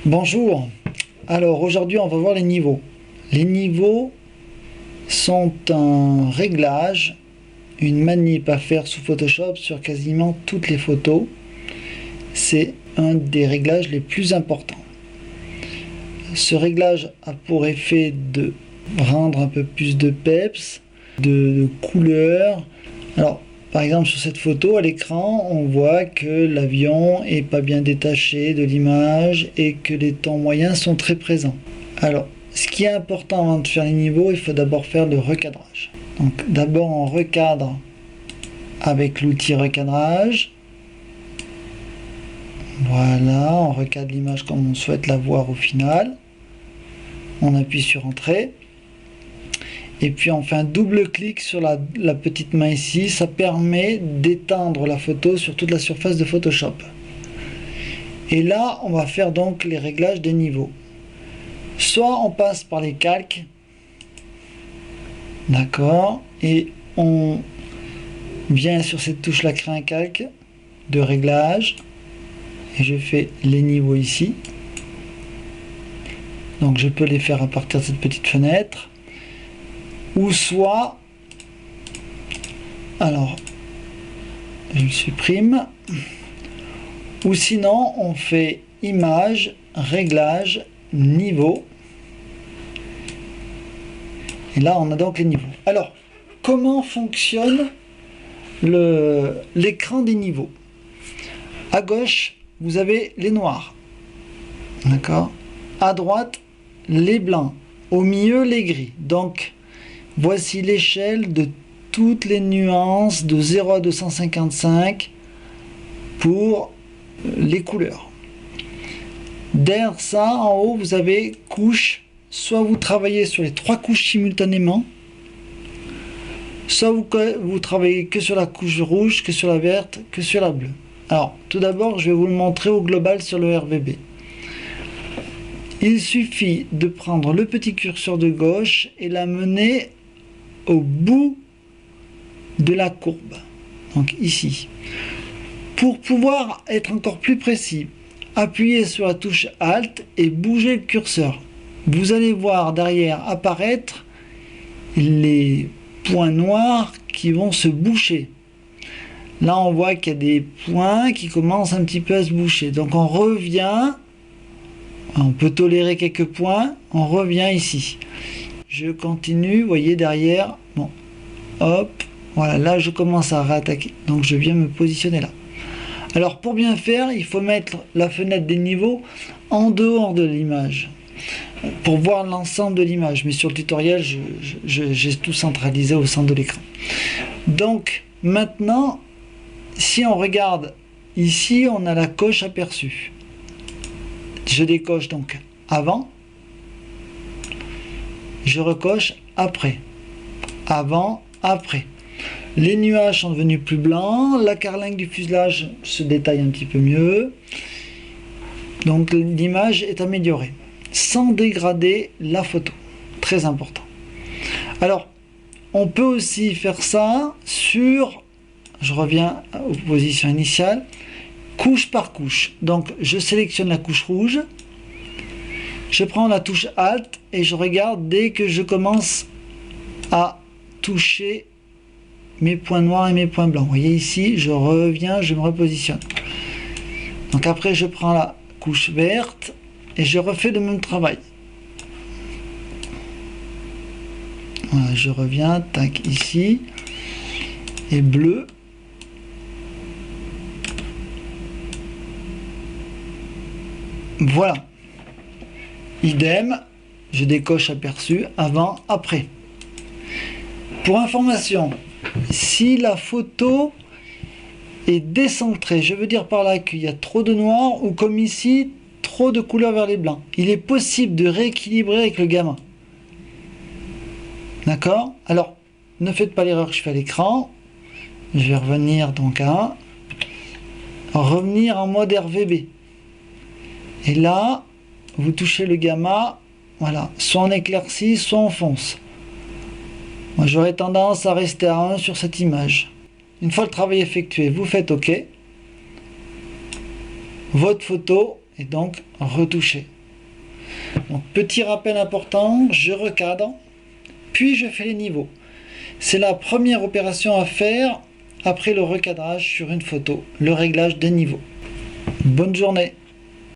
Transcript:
Bonjour, alors aujourd'hui on va voir les niveaux. Les niveaux sont un réglage, une manip à faire sous Photoshop sur quasiment toutes les photos. C'est un des réglages les plus importants. Ce réglage a pour effet de rendre un peu plus de peps, de couleur. Alors par exemple sur cette photo à l'écran on voit que l'avion est pas bien détaché de l'image et que les tons moyens sont très présents. Alors ce qui est important avant de faire les niveaux, il faut d'abord faire le recadrage. Donc d'abord on recadre avec l'outil recadrage. Voilà, on recadre l'image comme on souhaite la voir au final. On appuie sur Entrée. Et puis on fait un double clic sur la petite main ici, ça permet d'étendre la photo sur toute la surface de Photoshop. Et là, on va faire donc les réglages des niveaux. Soit on passe par les calques, d'accord, et on vient sur cette touche là, créer un calque de réglage, et je fais les niveaux ici. Donc je peux les faire à partir de cette petite fenêtre. Ou soit, alors je le supprime, ou sinon on fait image, réglage, niveau, et là on a donc les niveaux. Alors comment fonctionne l'écran des niveaux? À gauche vous avez les noirs, d'accord, à droite les blancs, au milieu les gris. Donc voici l'échelle de toutes les nuances de 0 à 255 pour les couleurs. Derrière ça, en haut, vous avez couches. Soit vous travaillez sur les 3 couches simultanément, soit vous travaillez que sur la couche rouge, que sur la verte, que sur la bleue. Alors, tout d'abord, je vais vous le montrer au global sur le RVB. Il suffit de prendre le petit curseur de gauche et l'amener au bout de la courbe, donc ici. Pour pouvoir être encore plus précis, appuyez sur la touche Alt et bougez le curseur. Vous allez voir derrière apparaître les points noirs qui vont se boucher. Là on voit qu'il y a des points qui commencent un petit peu à se boucher, donc on revient, on peut tolérer quelques points, on revient ici. Je continue, vous voyez derrière, bon, hop, voilà, là je commence à réattaquer, donc je viens me positionner là. Alors pour bien faire, il faut mettre la fenêtre des niveaux en dehors de l'image, pour voir l'ensemble de l'image, mais sur le tutoriel, j'ai tout centralisé au centre de l'écran. Donc maintenant, si on regarde ici, on a la coche aperçue. Je décoche donc avant, je recoche après, avant, après. Les nuages sont devenus plus blancs, la carlingue du fuselage se détaille un petit peu mieux, donc l'image est améliorée, sans dégrader la photo, très important. Alors, on peut aussi faire ça sur, je reviens aux positions initiales, couche par couche. Donc je sélectionne la couche rouge, je prends la touche Alt et je regarde dès que je commence à toucher mes points noirs et mes points blancs. Vous voyez ici, je reviens, je me repositionne. Donc après je prends la couche verte et je refais le même travail. Voilà, je reviens, tac, ici, et bleu. Voilà. Idem, je décoche aperçu avant, après. Pour information, si la photo est décentrée, je veux dire par là qu'il y a trop de noir ou comme ici, trop de couleur vers les blancs, il est possible de rééquilibrer avec le gamma. D'accord? Alors, ne faites pas l'erreur que je fais à l'écran. Je vais revenir donc à revenir en mode RVB. Et là, vous touchez le gamma, voilà, soit en éclairci, soit en fonce. Moi, j'aurais tendance à rester à 1 sur cette image. Une fois le travail effectué, vous faites OK. Votre photo et donc retoucher. Donc, petit rappel important, je recadre, puis je fais les niveaux. C'est la première opération à faire après le recadrage sur une photo, le réglage des niveaux. Bonne journée!